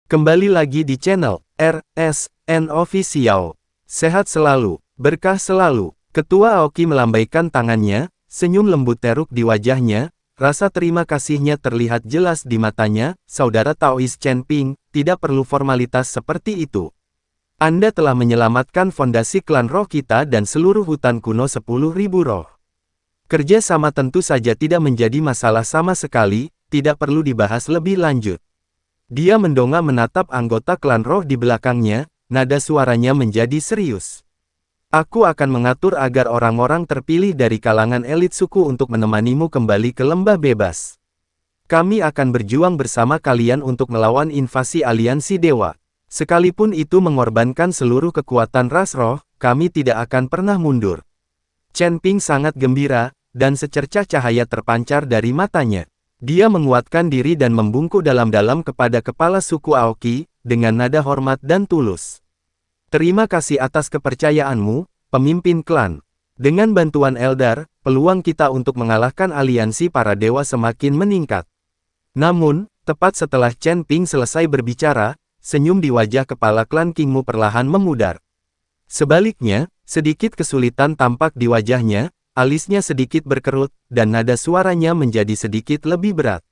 Kembali lagi di channel RSN Official. Sehat selalu, berkah selalu. Ketua Aoki melambaikan tangannya, senyum lembut teruk di wajahnya, rasa terima kasihnya terlihat jelas di matanya. Saudara Taois Chen Ping, tidak perlu formalitas seperti itu. Anda telah menyelamatkan fondasi klan roh kita dan seluruh hutan kuno 10.000 roh. Kerja sama tentu saja tidak menjadi masalah sama sekali, tidak perlu dibahas lebih lanjut. Dia mendongak menatap anggota klan roh di belakangnya, nada suaranya menjadi serius. Aku akan mengatur agar orang-orang terpilih dari kalangan elit suku untuk menemanimu kembali ke lembah bebas. Kami akan berjuang bersama kalian untuk melawan invasi aliansi dewa. Sekalipun itu mengorbankan seluruh kekuatan ras roh, kami tidak akan pernah mundur. Chen Ping sangat gembira, dan secercah cahaya terpancar dari matanya. Dia menguatkan diri dan membungkuk dalam-dalam kepada kepala suku Aoki, dengan nada hormat dan tulus. Terima kasih atas kepercayaanmu, pemimpin klan. Dengan bantuan Eldar, peluang kita untuk mengalahkan aliansi para dewa semakin meningkat. Namun, tepat setelah Chen Ping selesai berbicara, senyum di wajah kepala klan Qingmu perlahan memudar. Sebaliknya, sedikit kesulitan tampak di wajahnya, alisnya sedikit berkerut, dan nada suaranya menjadi sedikit lebih berat.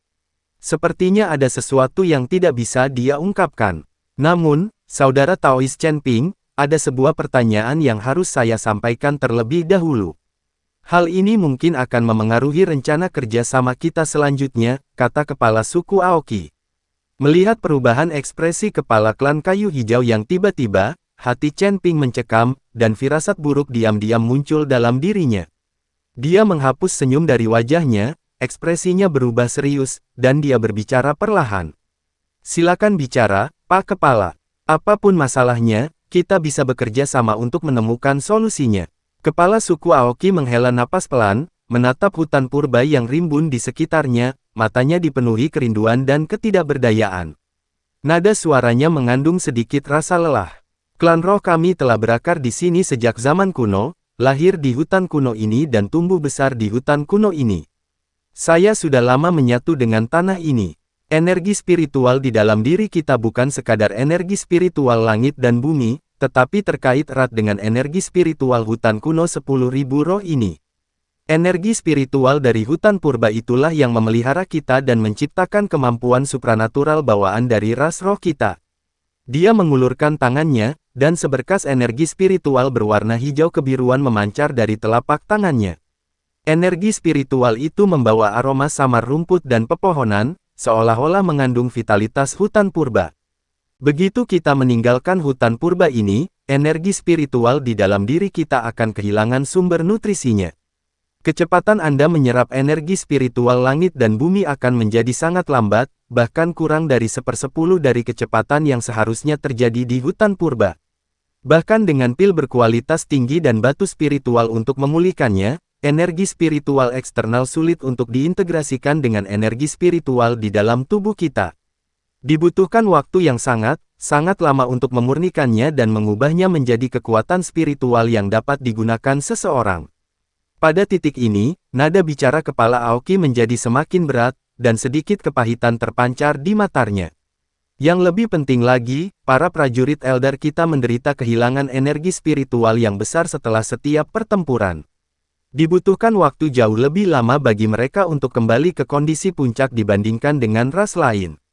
Sepertinya ada sesuatu yang tidak bisa dia ungkapkan. Namun, saudara Taois Chen Ping, ada sebuah pertanyaan yang harus saya sampaikan terlebih dahulu. Hal ini mungkin akan memengaruhi rencana kerja sama kita selanjutnya, kata kepala suku Aoki. Melihat perubahan ekspresi kepala klan kayu hijau yang tiba-tiba, hati Chen Ping mencekam, dan firasat buruk diam-diam muncul dalam dirinya. Dia menghapus senyum dari wajahnya, ekspresinya berubah serius, dan dia berbicara perlahan. Silakan bicara, Pak Kepala. Apapun masalahnya, kita bisa bekerja sama untuk menemukan solusinya. Kepala suku Aoki menghela napas pelan, menatap hutan purba yang rimbun di sekitarnya, matanya dipenuhi kerinduan dan ketidakberdayaan. Nada suaranya mengandung sedikit rasa lelah. Klan roh kami telah berakar di sini sejak zaman kuno, lahir di hutan kuno ini dan tumbuh besar di hutan kuno ini. Saya sudah lama menyatu dengan tanah ini. Energi spiritual di dalam diri kita bukan sekadar energi spiritual langit dan bumi, tetapi terkait erat dengan energi spiritual hutan kuno 10.000 roh ini. Energi spiritual dari hutan purba itulah yang memelihara kita dan menciptakan kemampuan supranatural bawaan dari ras roh kita. Dia mengulurkan tangannya, dan seberkas energi spiritual berwarna hijau kebiruan memancar dari telapak tangannya. Energi spiritual itu membawa aroma samar rumput dan pepohonan, seolah-olah mengandung vitalitas hutan purba. Begitu kita meninggalkan hutan purba ini, energi spiritual di dalam diri kita akan kehilangan sumber nutrisinya. Kecepatan Anda menyerap energi spiritual langit dan bumi akan menjadi sangat lambat, bahkan kurang dari 1/10 dari kecepatan yang seharusnya terjadi di hutan purba. Bahkan dengan pil berkualitas tinggi dan batu spiritual untuk memulihkannya, energi spiritual eksternal sulit untuk diintegrasikan dengan energi spiritual di dalam tubuh kita. Dibutuhkan waktu yang sangat lama untuk memurnikannya dan mengubahnya menjadi kekuatan spiritual yang dapat digunakan seseorang. Pada titik ini, nada bicara kepala Aoki menjadi semakin berat, dan sedikit kepahitan terpancar di matanya. Yang lebih penting lagi, para prajurit Eldar kita menderita kehilangan energi spiritual yang besar setelah setiap pertempuran. Dibutuhkan waktu jauh lebih lama bagi mereka untuk kembali ke kondisi puncak dibandingkan dengan ras lain.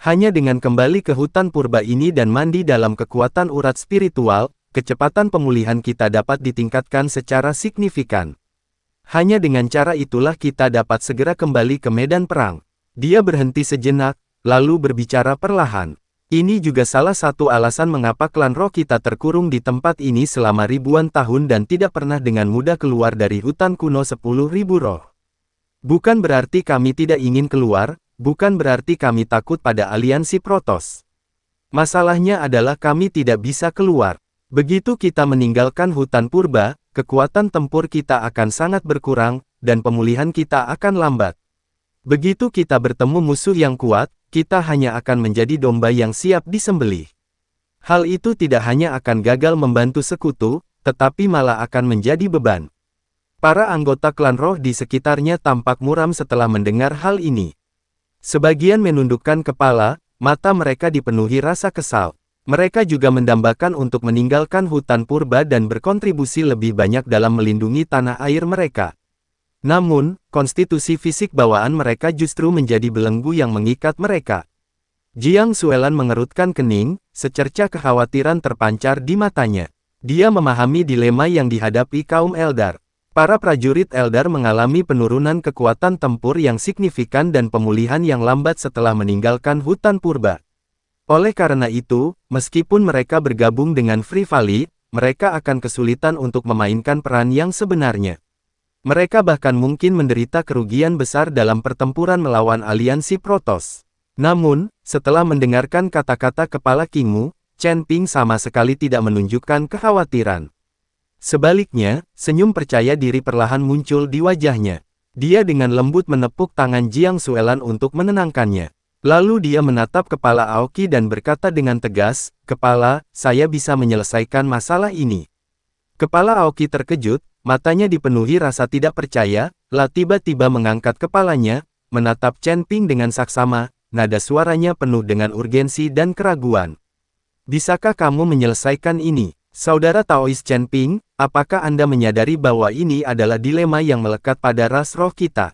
Hanya dengan kembali ke hutan purba ini dan mandi dalam kekuatan urat spiritual, kecepatan pemulihan kita dapat ditingkatkan secara signifikan. Hanya dengan cara itulah kita dapat segera kembali ke medan perang. Dia berhenti sejenak, lalu berbicara perlahan. Ini juga salah satu alasan mengapa klan roh kita terkurung di tempat ini selama ribuan tahun dan tidak pernah dengan mudah keluar dari hutan kuno 10.000 roh. Bukan berarti kami tidak ingin keluar, bukan berarti kami takut pada aliansi Protoss. Masalahnya adalah kami tidak bisa keluar. Begitu kita meninggalkan hutan purba, kekuatan tempur kita akan sangat berkurang, dan pemulihan kita akan lambat. Begitu kita bertemu musuh yang kuat, kita hanya akan menjadi domba yang siap disembelih. Hal itu tidak hanya akan gagal membantu sekutu, tetapi malah akan menjadi beban. Para anggota klan roh di sekitarnya tampak muram setelah mendengar hal ini. Sebagian menundukkan kepala, mata mereka dipenuhi rasa kesal. Mereka juga mendambakan untuk meninggalkan hutan purba dan berkontribusi lebih banyak dalam melindungi tanah air mereka. Namun, konstitusi fisik bawaan mereka justru menjadi belenggu yang mengikat mereka. Jiang Xuelan mengerutkan kening, secerca kekhawatiran terpancar di matanya. Dia memahami dilema yang dihadapi kaum Eldar. Para prajurit Eldar mengalami penurunan kekuatan tempur yang signifikan dan pemulihan yang lambat setelah meninggalkan hutan purba. Oleh karena itu, meskipun mereka bergabung dengan Free Valley, mereka akan kesulitan untuk memainkan peran yang sebenarnya. Mereka bahkan mungkin menderita kerugian besar dalam pertempuran melawan aliansi Protoss. Namun, setelah mendengarkan kata-kata kepala Qingmu, Chen Ping sama sekali tidak menunjukkan kekhawatiran. Sebaliknya, senyum percaya diri perlahan muncul di wajahnya. Dia dengan lembut menepuk tangan Jiang Xuelan untuk menenangkannya. Lalu dia menatap kepala Aoki dan berkata dengan tegas, "Kepala, saya bisa menyelesaikan masalah ini." Kepala Aoki terkejut, matanya dipenuhi rasa tidak percaya, lalu tiba-tiba mengangkat kepalanya, menatap Chen Ping dengan saksama, nada suaranya penuh dengan urgensi dan keraguan. "Bisakah kamu menyelesaikan ini? Saudara Taois Chen Ping, apakah Anda menyadari bahwa ini adalah dilema yang melekat pada ras roh kita?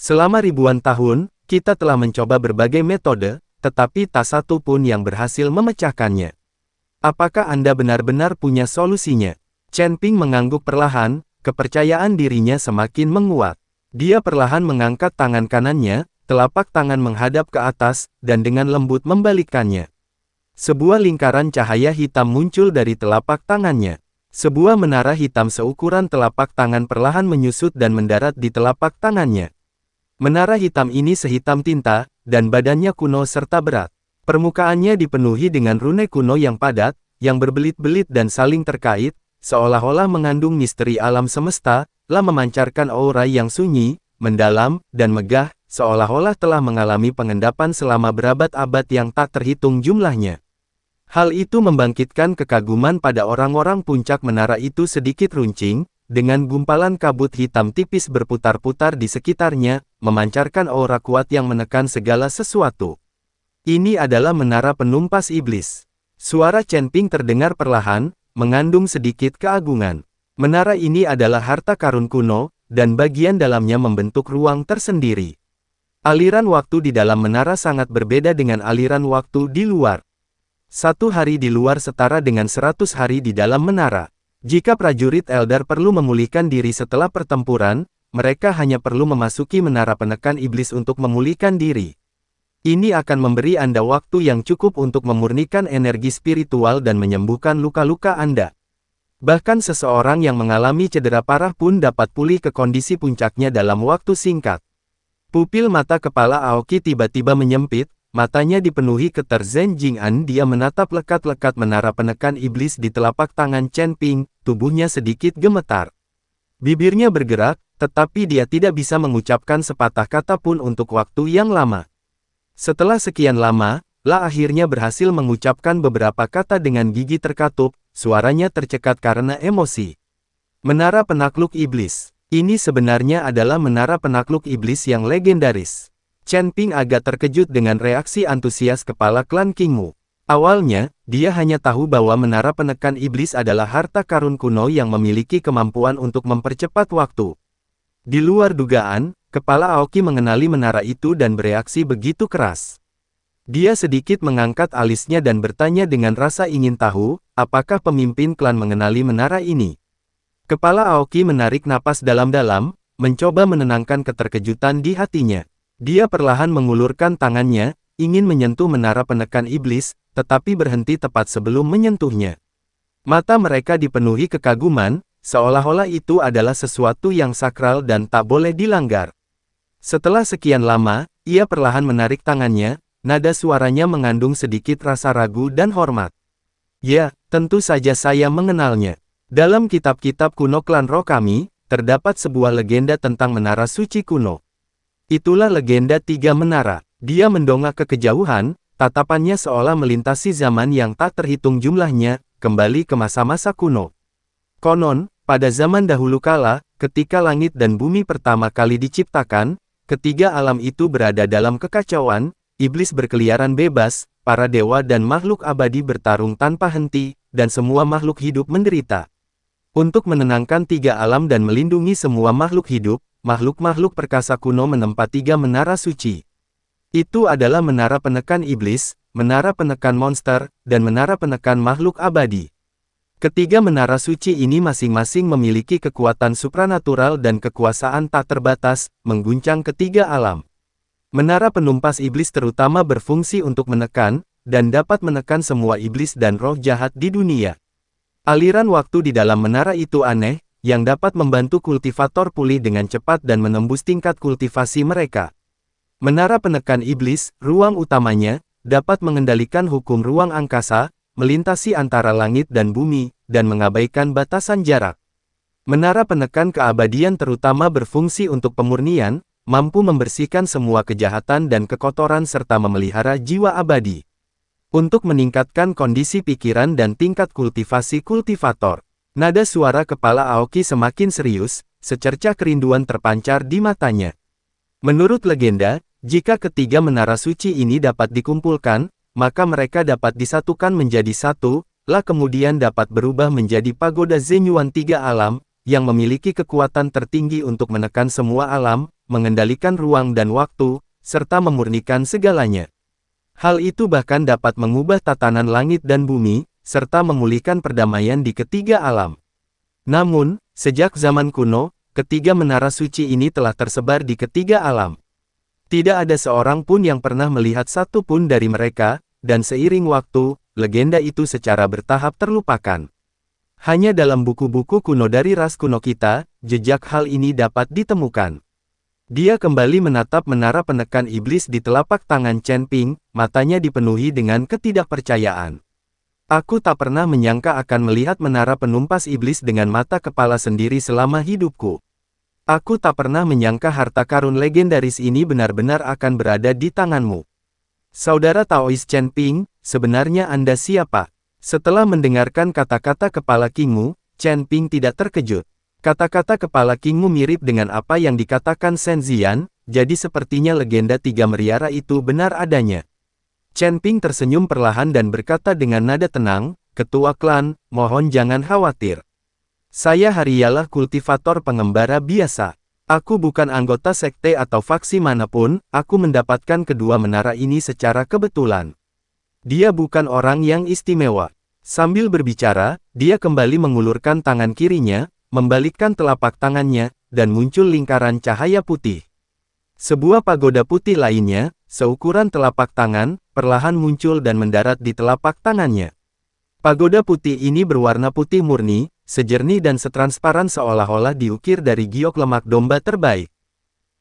Selama ribuan tahun, kita telah mencoba berbagai metode, tetapi tak satu pun yang berhasil memecahkannya. Apakah Anda benar-benar punya solusinya?" Chen Ping mengangguk perlahan, kepercayaan dirinya semakin menguat. Dia perlahan mengangkat tangan kanannya, telapak tangan menghadap ke atas, dan dengan lembut membalikkannya. Sebuah lingkaran cahaya hitam muncul dari telapak tangannya. Sebuah menara hitam seukuran telapak tangan perlahan menyusut dan mendarat di telapak tangannya. Menara hitam ini sehitam tinta, dan badannya kuno serta berat. Permukaannya dipenuhi dengan rune kuno yang padat, yang berbelit-belit dan saling terkait, seolah-olah mengandung misteri alam semesta, lah memancarkan aura yang sunyi, mendalam, dan megah, seolah-olah telah mengalami pengendapan selama berabad-abad yang tak terhitung jumlahnya. Hal itu membangkitkan kekaguman pada orang-orang. Puncak menara itu sedikit runcing, dengan gumpalan kabut hitam tipis berputar-putar di sekitarnya, memancarkan aura kuat yang menekan segala sesuatu. "Ini adalah menara penumpas iblis." Suara Chen Ping terdengar perlahan, mengandung sedikit keagungan. Menara ini adalah harta karun kuno, dan bagian dalamnya membentuk ruang tersendiri. Aliran waktu di dalam menara sangat berbeda dengan aliran waktu di luar. 1 hari di luar setara dengan 100 hari di dalam menara. Jika prajurit Eldar perlu memulihkan diri setelah pertempuran, mereka hanya perlu memasuki menara penekan iblis untuk memulihkan diri. Ini akan memberi Anda waktu yang cukup untuk memurnikan energi spiritual dan menyembuhkan luka-luka Anda. Bahkan seseorang yang mengalami cedera parah pun dapat pulih ke kondisi puncaknya dalam waktu singkat. Pupil mata kepala Aoki tiba-tiba menyempit, matanya dipenuhi keter Zhen Jing'an. Dia menatap lekat-lekat menara penekan iblis di telapak tangan Chen Ping, tubuhnya sedikit gemetar. Bibirnya bergerak, tetapi dia tidak bisa mengucapkan sepatah kata pun untuk waktu yang lama. Setelah sekian lama, La akhirnya berhasil mengucapkan beberapa kata dengan gigi terkatup, suaranya tercekat karena emosi. "Menara penakluk iblis. Ini sebenarnya adalah menara penakluk iblis yang legendaris." Chen Ping agak terkejut dengan reaksi antusias kepala klan Qingmu. Awalnya, dia hanya tahu bahwa menara penekan iblis adalah harta karun kuno yang memiliki kemampuan untuk mempercepat waktu. Di luar dugaan, kepala Aoki mengenali menara itu dan bereaksi begitu keras. Dia sedikit mengangkat alisnya dan bertanya dengan rasa ingin tahu, apakah pemimpin klan mengenali menara ini. Kepala Aoki menarik napas dalam-dalam, mencoba menenangkan keterkejutan di hatinya. Dia perlahan mengulurkan tangannya, ingin menyentuh menara penekan iblis, tetapi berhenti tepat sebelum menyentuhnya. Mata mereka dipenuhi kekaguman, seolah-olah itu adalah sesuatu yang sakral dan tak boleh dilanggar. Setelah sekian lama, ia perlahan menarik tangannya, nada suaranya mengandung sedikit rasa ragu dan hormat. "Ya, tentu saja saya mengenalnya. Dalam kitab-kitab kuno klan roh kami, terdapat sebuah legenda tentang menara suci kuno. Itulah legenda 3 menara." Dia mendongak ke kejauhan, tatapannya seolah melintasi zaman yang tak terhitung jumlahnya, kembali ke masa-masa kuno. Konon, pada zaman dahulu kala, ketika langit dan bumi pertama kali diciptakan, ketiga alam itu berada dalam kekacauan, iblis berkeliaran bebas, para dewa dan makhluk abadi bertarung tanpa henti, dan semua makhluk hidup menderita. Untuk menenangkan tiga alam dan melindungi semua makhluk hidup, makhluk-makhluk perkasa kuno menempa tiga menara suci. Itu adalah menara penekan iblis, menara penekan monster, dan menara penekan makhluk abadi. Ketiga menara suci ini masing-masing memiliki kekuatan supranatural dan kekuasaan tak terbatas, mengguncang ketiga alam. Menara penumpas iblis terutama berfungsi untuk menekan, dan dapat menekan semua iblis dan roh jahat di dunia. Aliran waktu di dalam menara itu aneh, yang dapat membantu kultivator pulih dengan cepat dan menembus tingkat kultivasi mereka. Menara penekan iblis, ruang utamanya, dapat mengendalikan hukum ruang angkasa, melintasi antara langit dan bumi, dan mengabaikan batasan jarak. Menara penekan keabadian terutama berfungsi untuk pemurnian, mampu membersihkan semua kejahatan dan kekotoran serta memelihara jiwa abadi. Untuk meningkatkan kondisi pikiran dan tingkat kultivasi kultivator. Nada suara kepala Aoki semakin serius, secercah kerinduan terpancar di matanya. Menurut legenda, jika ketiga menara suci ini dapat dikumpulkan, maka mereka dapat disatukan menjadi satu, kemudian dapat berubah menjadi pagoda Zenyuan tiga alam, yang memiliki kekuatan tertinggi untuk menekan semua alam, mengendalikan ruang dan waktu, serta memurnikan segalanya. Hal itu bahkan dapat mengubah tatanan langit dan bumi, serta memulihkan perdamaian di ketiga alam. Namun, sejak zaman kuno, ketiga menara suci ini telah tersebar di ketiga alam. Tidak ada seorang pun yang pernah melihat satu pun dari mereka, dan seiring waktu, legenda itu secara bertahap terlupakan. Hanya dalam buku-buku kuno dari ras kuno kita, jejak hal ini dapat ditemukan. Dia kembali menatap menara penekan iblis di telapak tangan Chen Ping, matanya dipenuhi dengan ketidakpercayaan. Aku tak pernah menyangka akan melihat menara penumpas iblis dengan mata kepala sendiri selama hidupku. Aku tak pernah menyangka harta karun legendaris ini benar-benar akan berada di tanganmu. Saudara Taois Chen Ping, sebenarnya Anda siapa? Setelah mendengarkan kata-kata kepala Kingmu, Chen Ping tidak terkejut. Kata-kata kepala Kingmu mirip dengan apa yang dikatakan Shen Zian, jadi sepertinya legenda tiga meriara itu benar adanya. Chen Ping tersenyum perlahan dan berkata dengan nada tenang, Ketua klan, mohon jangan khawatir. Saya Hariyalah kultivator pengembara biasa. Aku bukan anggota sekte atau faksi manapun, aku mendapatkan kedua menara ini secara kebetulan. Dia bukan orang yang istimewa. Sambil berbicara, dia kembali mengulurkan tangan kirinya, membalikkan telapak tangannya, dan muncul lingkaran cahaya putih. Sebuah pagoda putih lainnya, seukuran telapak tangan, perlahan muncul dan mendarat di telapak tangannya. Pagoda putih ini berwarna putih murni, sejernih dan setransparan seolah-olah diukir dari giok lemak domba terbaik.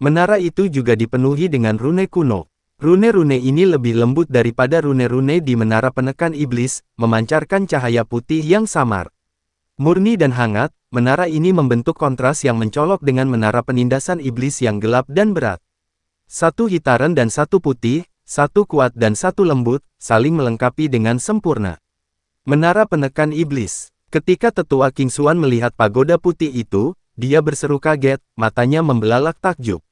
Menara itu juga dipenuhi dengan rune kuno. Rune-rune ini lebih lembut daripada rune-rune di menara penekan iblis, memancarkan cahaya putih yang samar. Murni dan hangat, menara ini membentuk kontras yang mencolok dengan menara penindasan iblis yang gelap dan berat. Satu hitaran dan satu putih, satu kuat dan satu lembut, saling melengkapi dengan sempurna. Menara penekan iblis. Ketika tetua King Xuan melihat pagoda putih itu, dia berseru kaget, matanya membelalak takjub.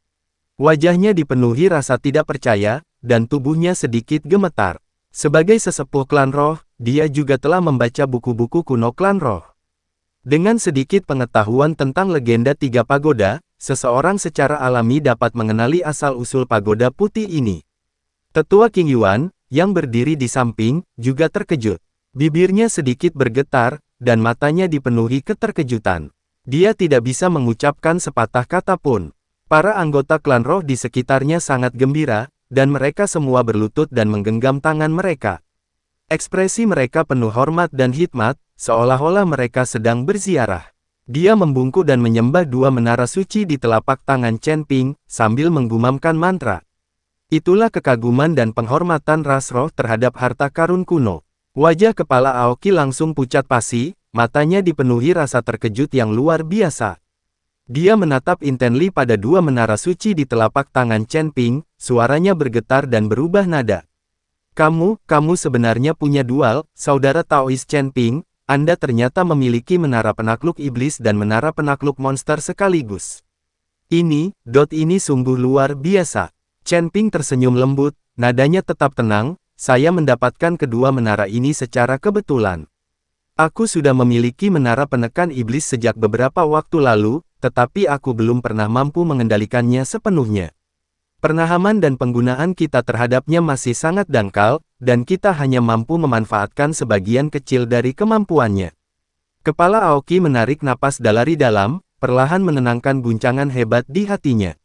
Wajahnya dipenuhi rasa tidak percaya, dan tubuhnya sedikit gemetar. Sebagai sesepuh klan roh, dia juga telah membaca buku-buku kuno klan roh. Dengan sedikit pengetahuan tentang legenda tiga pagoda, seseorang secara alami dapat mengenali asal-usul pagoda putih ini. Tetua King Yuan, yang berdiri di samping, juga terkejut. Bibirnya sedikit bergetar, dan matanya dipenuhi keterkejutan. Dia tidak bisa mengucapkan sepatah kata pun. Para anggota klan roh di sekitarnya sangat gembira, dan mereka semua berlutut dan menggenggam tangan mereka. Ekspresi mereka penuh hormat dan hikmat, seolah-olah mereka sedang berziarah. Dia membungkuk dan menyembah dua menara suci di telapak tangan Chen Ping, sambil menggumamkan mantra. Itulah kekaguman dan penghormatan ras roh terhadap harta karun kuno. Wajah kepala Aoki langsung pucat pasi, matanya dipenuhi rasa terkejut yang luar biasa. Dia menatap intensely pada dua menara suci di telapak tangan Chen Ping, suaranya bergetar dan berubah nada. Kamu sebenarnya punya dual, saudara Taois Chen Ping, Anda ternyata memiliki menara penakluk iblis dan menara penakluk monster sekaligus. Ini sungguh luar biasa. Chen Ping tersenyum lembut, nadanya tetap tenang, saya mendapatkan kedua menara ini secara kebetulan. Aku sudah memiliki menara penekan iblis sejak beberapa waktu lalu, tetapi aku belum pernah mampu mengendalikannya sepenuhnya. Pernahaman dan penggunaan kita terhadapnya masih sangat dangkal, dan kita hanya mampu memanfaatkan sebagian kecil dari kemampuannya. Kepala Aoki menarik napas dalam, perlahan menenangkan guncangan hebat di hatinya.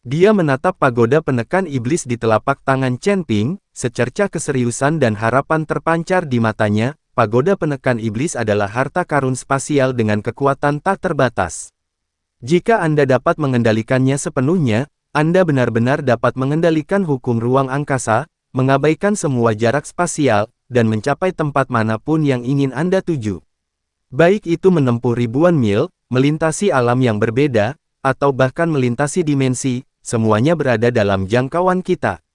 Dia menatap pagoda penekan iblis di telapak tangan Chen Ping, secercah keseriusan dan harapan terpancar di matanya. Pagoda penekan iblis adalah harta karun spasial dengan kekuatan tak terbatas. Jika Anda dapat mengendalikannya sepenuhnya, Anda benar-benar dapat mengendalikan hukum ruang angkasa, mengabaikan semua jarak spasial, dan mencapai tempat manapun yang ingin Anda tuju. Baik itu menempuh ribuan mil, melintasi alam yang berbeda, atau bahkan melintasi dimensi, semuanya berada dalam jangkauan kita.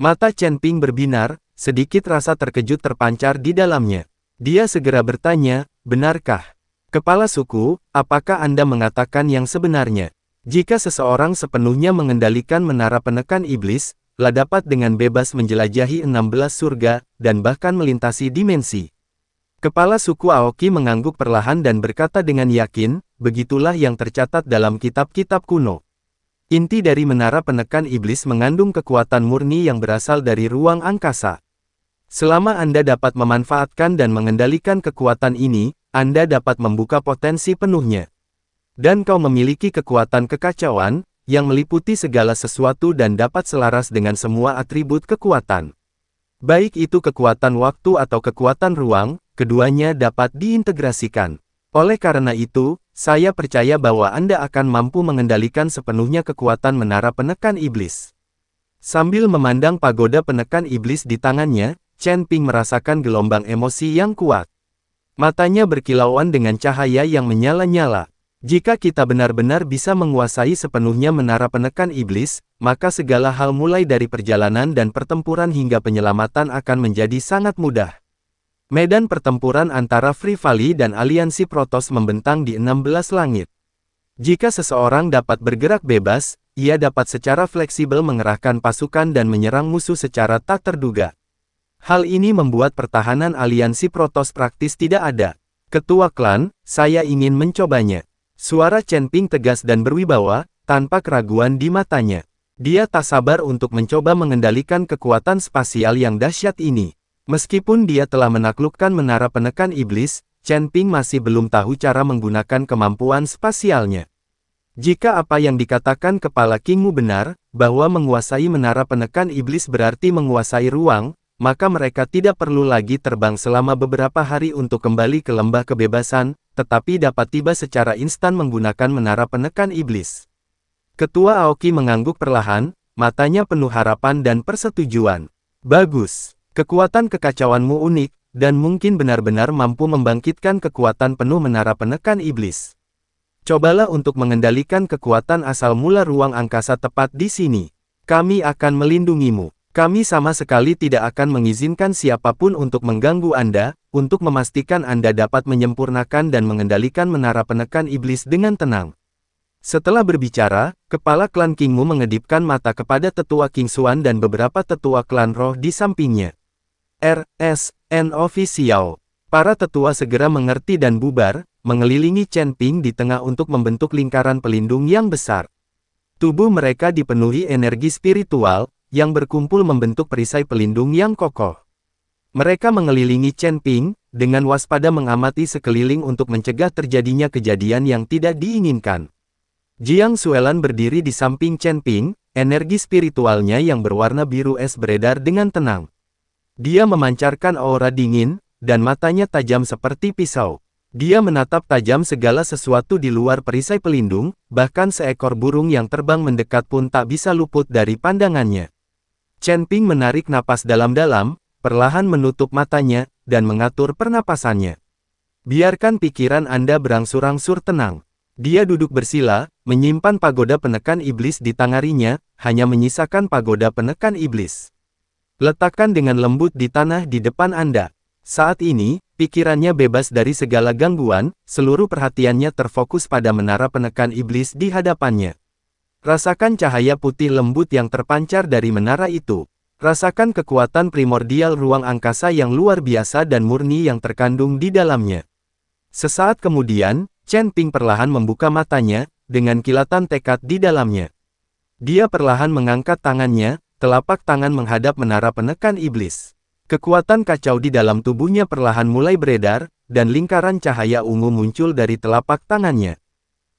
Mata Chen Ping berbinar, sedikit rasa terkejut terpancar di dalamnya. Dia segera bertanya, benarkah? Kepala suku, apakah Anda mengatakan yang sebenarnya? Jika seseorang sepenuhnya mengendalikan menara penekan iblis, dapat dengan bebas menjelajahi 16 surga, dan bahkan melintasi dimensi. Kepala suku Aoki mengangguk perlahan dan berkata dengan yakin, begitulah yang tercatat dalam kitab-kitab kuno. Inti dari menara penekan iblis mengandung kekuatan murni yang berasal dari ruang angkasa. Selama Anda dapat memanfaatkan dan mengendalikan kekuatan ini, Anda dapat membuka potensi penuhnya. Dan kau memiliki kekuatan kekacauan, yang meliputi segala sesuatu dan dapat selaras dengan semua atribut kekuatan. Baik itu kekuatan waktu atau kekuatan ruang, keduanya dapat diintegrasikan. Oleh karena itu, saya percaya bahwa Anda akan mampu mengendalikan sepenuhnya kekuatan menara penekan iblis. Sambil memandang pagoda penekan iblis di tangannya, Chen Ping merasakan gelombang emosi yang kuat. Matanya berkilauan dengan cahaya yang menyala-nyala. Jika kita benar-benar bisa menguasai sepenuhnya menara penekan iblis, maka segala hal mulai dari perjalanan dan pertempuran hingga penyelamatan akan menjadi sangat mudah. Medan pertempuran antara Free Valley dan aliansi Protoss membentang di 16 langit. Jika seseorang dapat bergerak bebas, ia dapat secara fleksibel mengerahkan pasukan dan menyerang musuh secara tak terduga. Hal ini membuat pertahanan aliansi Protoss praktis tidak ada. Ketua klan, saya ingin mencobanya. Suara Chen Ping tegas dan berwibawa, tanpa keraguan di matanya. Dia tak sabar untuk mencoba mengendalikan kekuatan spasial yang dahsyat ini. Meskipun dia telah menaklukkan menara penekan iblis, Chen Ping masih belum tahu cara menggunakan kemampuan spasialnya. Jika apa yang dikatakan kepala Kingmu benar, bahwa menguasai menara penekan iblis berarti menguasai ruang, maka mereka tidak perlu lagi terbang selama beberapa hari untuk kembali ke lembah kebebasan, tetapi dapat tiba secara instan menggunakan menara penekan iblis. Ketua Aoki mengangguk perlahan, matanya penuh harapan dan persetujuan. Bagus, kekuatan kekacauanmu unik, dan mungkin benar-benar mampu membangkitkan kekuatan penuh menara penekan iblis. Cobalah untuk mengendalikan kekuatan asal mula ruang angkasa tepat di sini. Kami akan melindungimu. Kami sama sekali tidak akan mengizinkan siapapun untuk mengganggu Anda, untuk memastikan Anda dapat menyempurnakan dan mengendalikan menara penekan iblis dengan tenang. Setelah berbicara, kepala klan Kingmu mengedipkan mata kepada tetua King Xuan dan beberapa tetua klan roh di sampingnya. RSN Official. Para tetua segera mengerti dan bubar, mengelilingi Chen Ping di tengah untuk membentuk lingkaran pelindung yang besar. Tubuh mereka dipenuhi energi spiritual, yang berkumpul membentuk perisai pelindung yang kokoh. Mereka mengelilingi Chen Ping, dengan waspada mengamati sekeliling untuk mencegah terjadinya kejadian yang tidak diinginkan. Jiang Xuelan berdiri di samping Chen Ping, energi spiritualnya yang berwarna biru es beredar dengan tenang. Dia memancarkan aura dingin, dan matanya tajam seperti pisau. Dia menatap tajam segala sesuatu di luar perisai pelindung, bahkan seekor burung yang terbang mendekat pun tak bisa luput dari pandangannya. Chen Ping menarik napas dalam-dalam, perlahan menutup matanya, dan mengatur pernapasannya. Biarkan pikiran Anda berangsur-angsur tenang. Dia duduk bersila, menyimpan pagoda penekan iblis di tangarinya, hanya menyisakan pagoda penekan iblis. Letakkan dengan lembut di tanah di depan Anda. Saat ini, pikirannya bebas dari segala gangguan, seluruh perhatiannya terfokus pada menara penekan iblis di hadapannya. Rasakan cahaya putih lembut yang terpancar dari menara itu. Rasakan kekuatan primordial ruang angkasa yang luar biasa dan murni yang terkandung di dalamnya. Sesaat kemudian, Chen Ping perlahan membuka matanya, dengan kilatan tekad di dalamnya. Dia perlahan mengangkat tangannya, telapak tangan menghadap menara penekan iblis. Kekuatan kacau di dalam tubuhnya perlahan mulai beredar, dan lingkaran cahaya ungu muncul dari telapak tangannya.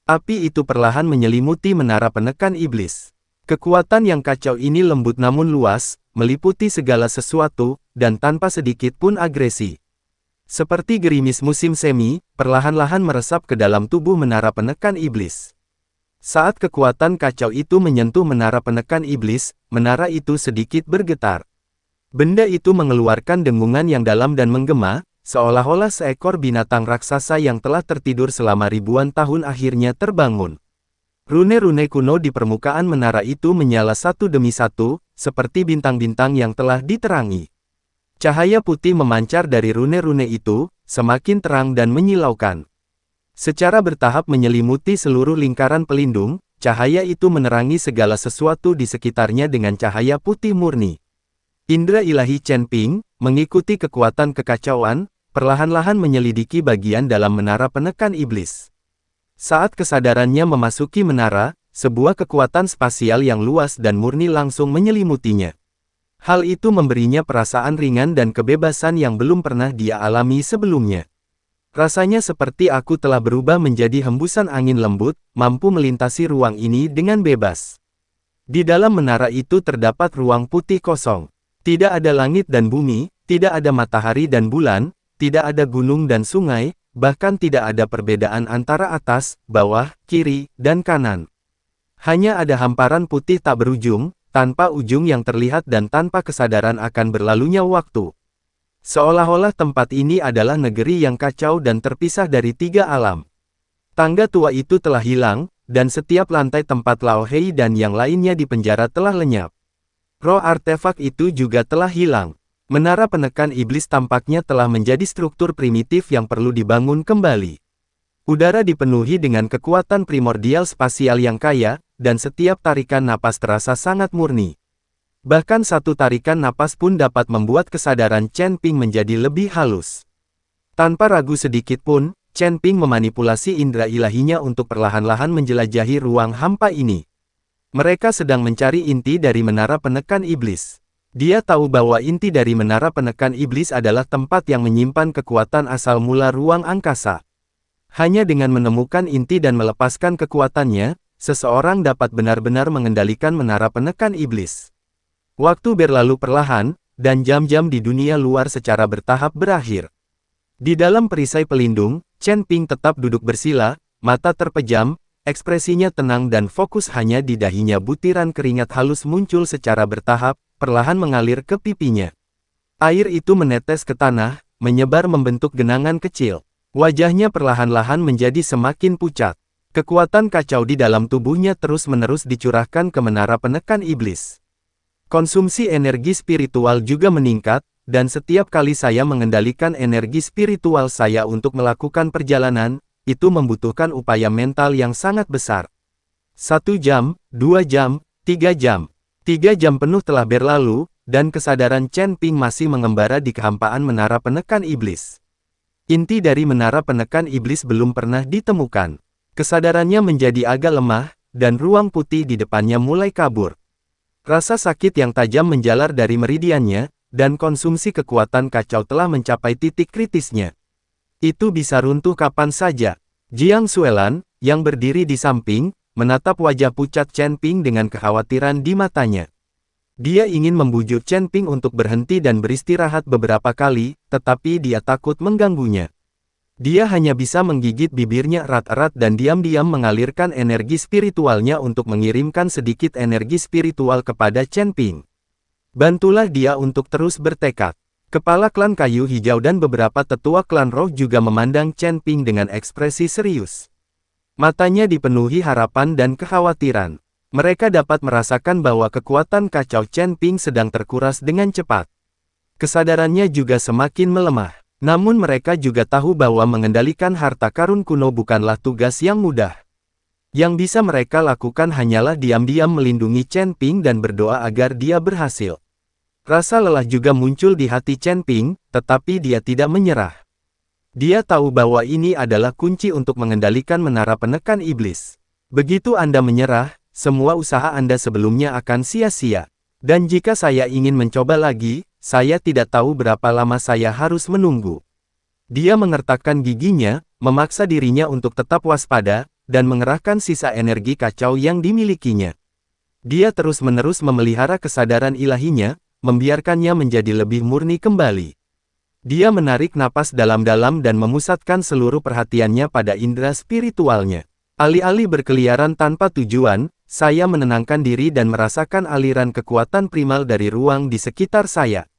Api itu perlahan menyelimuti menara penekan iblis. Kekuatan yang kacau ini lembut namun luas, meliputi segala sesuatu, dan tanpa sedikit pun agresi. Seperti gerimis musim semi, perlahan-lahan meresap ke dalam tubuh menara penekan iblis. Saat kekuatan kacau itu menyentuh menara penekan iblis, menara itu sedikit bergetar. Benda itu mengeluarkan dengungan yang dalam dan menggema, seolah-olah seekor binatang raksasa yang telah tertidur selama ribuan tahun akhirnya terbangun. Rune-rune kuno di permukaan menara itu menyala satu demi satu, seperti bintang-bintang yang telah diterangi. Cahaya putih memancar dari rune-rune itu, semakin terang dan menyilaukan. Secara bertahap menyelimuti seluruh lingkaran pelindung, cahaya itu menerangi segala sesuatu di sekitarnya dengan cahaya putih murni. Indra ilahi Chen Ping, mengikuti kekuatan kekacauan, perlahan-lahan menyelidiki bagian dalam menara penekan iblis. Saat kesadarannya memasuki menara, sebuah kekuatan spasial yang luas dan murni langsung menyelimutinya. Hal itu memberinya perasaan ringan dan kebebasan yang belum pernah dia alami sebelumnya. Rasanya seperti aku telah berubah menjadi hembusan angin lembut, mampu melintasi ruang ini dengan bebas. Di dalam menara itu terdapat ruang putih kosong. Tidak ada langit dan bumi, tidak ada matahari dan bulan, tidak ada gunung dan sungai, bahkan tidak ada perbedaan antara atas, bawah, kiri, dan kanan. Hanya ada hamparan putih tak berujung, tanpa ujung yang terlihat dan tanpa kesadaran akan berlalunya waktu. Seolah-olah tempat ini adalah negeri yang kacau dan terpisah dari tiga alam. Tangga tua itu telah hilang, dan setiap lantai tempat Lao Hei dan yang lainnya di penjara telah lenyap. Roh artefak itu juga telah hilang. Menara penekan iblis tampaknya telah menjadi struktur primitif yang perlu dibangun kembali. Udara dipenuhi dengan kekuatan primordial spasial yang kaya, dan setiap tarikan napas terasa sangat murni. Bahkan satu tarikan napas pun dapat membuat kesadaran Chen Ping menjadi lebih halus. Tanpa ragu sedikit pun, Chen Ping memanipulasi indera ilahinya untuk perlahan-lahan menjelajahi ruang hampa ini. Mereka sedang mencari inti dari menara penekan iblis. Dia tahu bahwa inti dari menara penekan iblis adalah tempat yang menyimpan kekuatan asal mula ruang angkasa. Hanya dengan menemukan inti dan melepaskan kekuatannya, seseorang dapat benar-benar mengendalikan menara penekan iblis. Waktu berlalu perlahan, dan jam-jam di dunia luar secara bertahap berakhir. Di dalam perisai pelindung, Chen Ping tetap duduk bersila, mata terpejam, ekspresinya tenang dan fokus hanya di dahinya. Butiran keringat halus muncul secara bertahap, perlahan mengalir ke pipinya. Air itu menetes ke tanah, menyebar membentuk genangan kecil. Wajahnya perlahan-lahan menjadi semakin pucat. Kekuatan kacau di dalam tubuhnya terus-menerus dicurahkan ke menara penekan iblis. Konsumsi energi spiritual juga meningkat, dan setiap kali saya mengendalikan energi spiritual saya untuk melakukan perjalanan, itu membutuhkan upaya mental yang sangat besar. 1 jam, 2 jam, 3 jam. 3 jam penuh telah berlalu, dan kesadaran Chen Ping masih mengembara di kehampaan menara penekan iblis. Inti dari menara penekan iblis belum pernah ditemukan. Kesadarannya menjadi agak lemah, dan ruang putih di depannya mulai kabur. Rasa sakit yang tajam menjalar dari meridiannya, dan konsumsi kekuatan kacau telah mencapai titik kritisnya. Itu bisa runtuh kapan saja. Jiang Xuelan, yang berdiri di samping, menatap wajah pucat Chen Ping dengan kekhawatiran di matanya. Dia ingin membujuk Chen Ping untuk berhenti dan beristirahat beberapa kali, tetapi dia takut mengganggunya. Dia hanya bisa menggigit bibirnya erat-erat dan diam-diam mengalirkan energi spiritualnya untuk mengirimkan sedikit energi spiritual kepada Chen Ping. Bantulah dia untuk terus bertekad. Kepala klan kayu hijau dan beberapa tetua klan roh juga memandang Chen Ping dengan ekspresi serius. Matanya dipenuhi harapan dan kekhawatiran. Mereka dapat merasakan bahwa kekuatan kacau Chen Ping sedang terkuras dengan cepat. Kesadarannya juga semakin melemah. Namun mereka juga tahu bahwa mengendalikan harta karun kuno bukanlah tugas yang mudah. Yang bisa mereka lakukan hanyalah diam-diam melindungi Chen Ping dan berdoa agar dia berhasil. Rasa lelah juga muncul di hati Chen Ping, tetapi dia tidak menyerah. Dia tahu bahwa ini adalah kunci untuk mengendalikan menara penekan iblis. Begitu Anda menyerah, semua usaha Anda sebelumnya akan sia-sia. Dan jika saya ingin mencoba lagi, saya tidak tahu berapa lama saya harus menunggu. Dia mengertakkan giginya, memaksa dirinya untuk tetap waspada, dan mengerahkan sisa energi kacau yang dimilikinya. Dia terus-menerus memelihara kesadaran ilahinya, membiarkannya menjadi lebih murni kembali. Dia menarik napas dalam-dalam dan memusatkan seluruh perhatiannya pada indera spiritualnya. Alih-alih berkeliaran tanpa tujuan, saya menenangkan diri dan merasakan aliran kekuatan primal dari ruang di sekitar saya.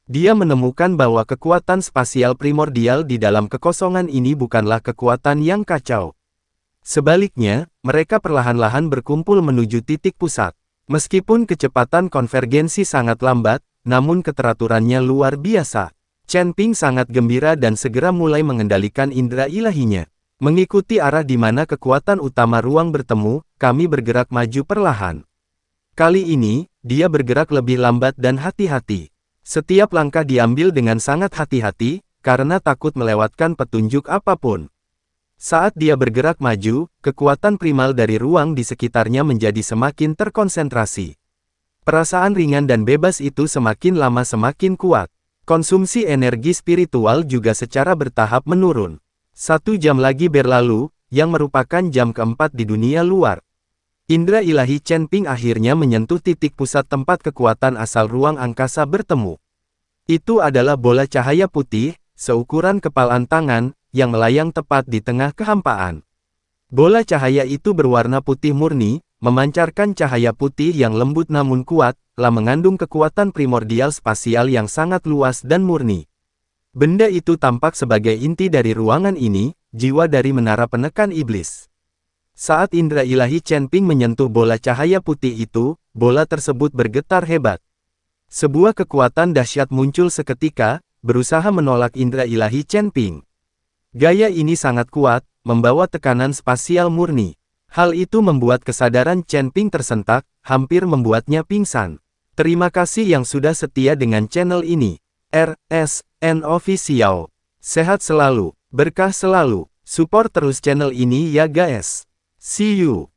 Dia menemukan bahwa kekuatan spasial primordial di dalam kekosongan ini bukanlah kekuatan yang kacau. Sebaliknya, mereka perlahan-lahan berkumpul menuju titik pusat. Meskipun kecepatan konvergensi sangat lambat, namun keteraturannya luar biasa. Chen Ping sangat gembira dan segera mulai mengendalikan indera ilahinya. Mengikuti arah di mana kekuatan utama ruang bertemu, kami bergerak maju perlahan. Kali ini, dia bergerak lebih lambat dan hati-hati. Setiap langkah diambil dengan sangat hati-hati, karena takut melewatkan petunjuk apapun. Saat dia bergerak maju, kekuatan primal dari ruang di sekitarnya menjadi semakin terkonsentrasi. Perasaan ringan dan bebas itu semakin lama semakin kuat. Konsumsi energi spiritual juga secara bertahap menurun. 1 jam lagi berlalu, yang merupakan jam keempat di dunia luar. Indra ilahi Chen Ping akhirnya menyentuh titik pusat tempat kekuatan asal ruang angkasa bertemu. Itu adalah bola cahaya putih, seukuran kepalan tangan, yang melayang tepat di tengah kehampaan. Bola cahaya itu berwarna putih murni, memancarkan cahaya putih yang lembut namun kuat, telah mengandung kekuatan primordial spasial yang sangat luas dan murni. Benda itu tampak sebagai inti dari ruangan ini, jiwa dari menara penekan iblis. Saat indera ilahi Chen Ping menyentuh bola cahaya putih itu, bola tersebut bergetar hebat. Sebuah kekuatan dahsyat muncul seketika, berusaha menolak indera ilahi Chen Ping. Gaya ini sangat kuat, membawa tekanan spasial murni. Hal itu membuat kesadaran Chen Ping tersentak, hampir membuatnya pingsan. Terima kasih yang sudah setia dengan channel ini. RSN Official. Sehat selalu, berkah selalu. Support terus channel ini ya guys. See you.